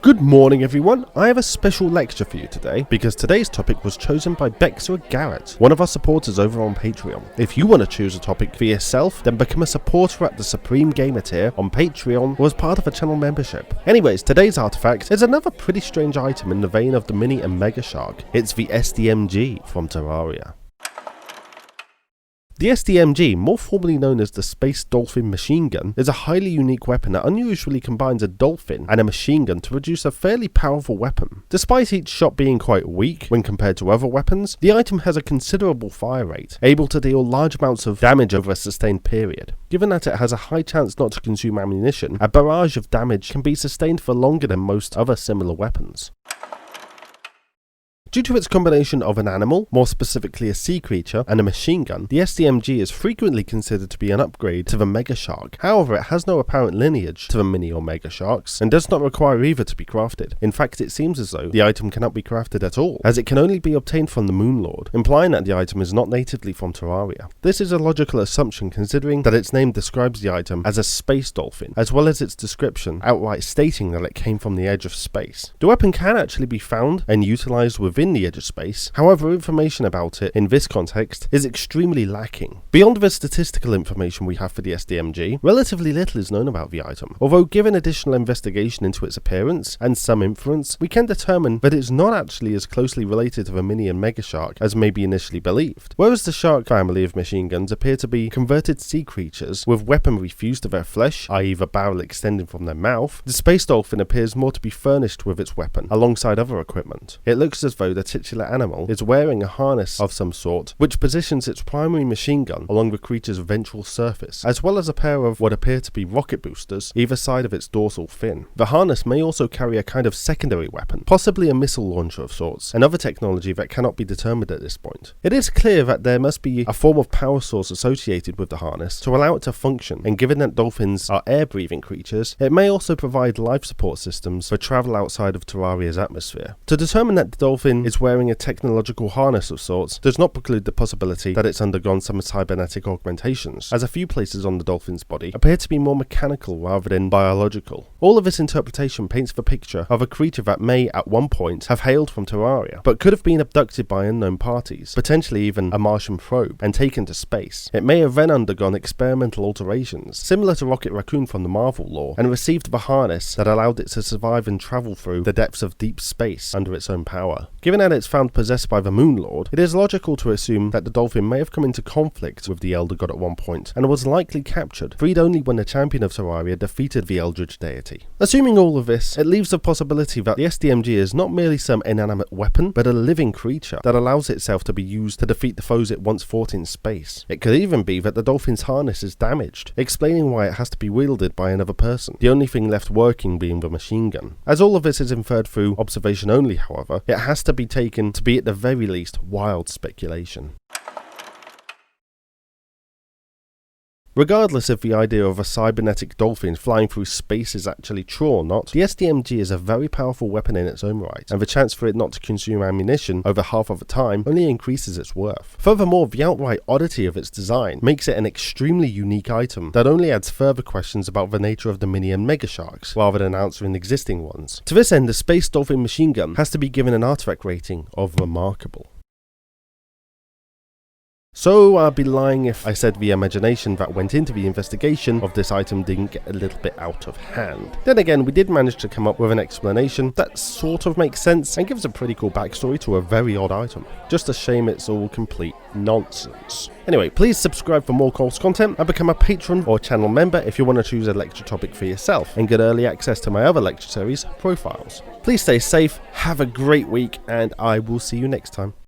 Good morning everyone, I have a special lecture for you today because today's topic was chosen by Bexer Garrett, one of our supporters over on Patreon. If you want to choose a topic for yourself, then become a supporter at the Supreme Gamer tier on Patreon or as part of a channel membership. Anyways, today's artifact is another pretty strange item in the vein of the Mini and Megashark. It's the S.D.M.G from Terraria. The S.D.M.G, more formally known as the Space Dolphin Machine Gun, is a highly unique weapon that unusually combines a dolphin and a machine gun to produce a fairly powerful weapon. Despite each shot being quite weak when compared to other weapons, the item has a considerable fire rate, able to deal large amounts of damage over a sustained period. Given that it has a high chance not to consume ammunition, a barrage of damage can be sustained for longer than most other similar weapons. Due to its combination of an animal, more specifically a sea creature, and a machine gun, the S.D.M.G is frequently considered to be an upgrade to the Megashark. However, it has no apparent lineage to the Mini or Megasharks, and does not require either to be crafted. In fact, it seems as though the item cannot be crafted at all, as it can only be obtained from the Moon Lord, implying that the item is not natively from Terraria. This is a logical assumption considering that its name describes the item as a space dolphin, as well as its description outright stating that it came from the edge of space. The weapon can actually be found and utilized within the edge of space, however information about it in this context is extremely lacking. Beyond the statistical information we have for the S.D.M.G, relatively little is known about the item, although given additional investigation into its appearance and some inference, we can determine that it's not actually as closely related to the Mini and Megashark as may be initially believed. Whereas the shark family of machine guns appear to be converted sea creatures with weaponry fused to their flesh, i.e. the barrel extending from their mouth, the space dolphin appears more to be furnished with its weapon alongside other equipment. It looks as though the titular animal is wearing a harness of some sort, which positions its primary machine gun along the creature's ventral surface, as well as a pair of what appear to be rocket boosters either side of its dorsal fin. The harness may also carry a kind of secondary weapon, possibly a missile launcher of sorts, and other technology that cannot be determined at this point. It is clear that there must be a form of power source associated with the harness to allow it to function, and given that dolphins are air-breathing creatures, it may also provide life support systems for travel outside of Terraria's atmosphere. To determine that the dolphin is wearing a technological harness of sorts does not preclude the possibility that it's undergone some cybernetic augmentations, as a few places on the dolphin's body appear to be more mechanical rather than biological. All of this interpretation paints the picture of a creature that may, at one point, have hailed from Terraria, but could have been abducted by unknown parties, potentially even a Martian probe, and taken to space. It may have then undergone experimental alterations, similar to Rocket Raccoon from the Marvel lore, and received the harness that allowed it to survive and travel through the depths of deep space under its own power. Given that it's found possessed by the Moon Lord, it is logical to assume that the dolphin may have come into conflict with the Elder God at one point, and was likely captured, freed only when the champion of Terraria defeated the Eldritch deity. Assuming all of this, it leaves the possibility that the S.D.M.G is not merely some inanimate weapon, but a living creature that allows itself to be used to defeat the foes it once fought in space. It could even be that the dolphin's harness is damaged, explaining why it has to be wielded by another person, the only thing left working being the machine gun. As all of this is inferred through observation only, however, it has to be taken to be at the very least wild speculation. Regardless if the idea of a cybernetic dolphin flying through space is actually true or not, the S.D.M.G is a very powerful weapon in its own right, and the chance for it not to consume ammunition over half of the time only increases its worth. Furthermore, the outright oddity of its design makes it an extremely unique item that only adds further questions about the nature of the Mini and Megasharks, rather than answering existing ones. To this end, the Space Dolphin Machine Gun has to be given an artifact rating of remarkable. So I'd be lying if I said the imagination that went into the investigation of this item didn't get a little bit out of hand. Then again, we did manage to come up with an explanation that sort of makes sense and gives a pretty cool backstory to a very odd item. Just a shame it's all complete nonsense. Anyway, please subscribe for more course content and become a patron or channel member if you want to choose a lecture topic for yourself and get early access to my other lecture series, Profiles. Please stay safe, have a great week, and I will see you next time.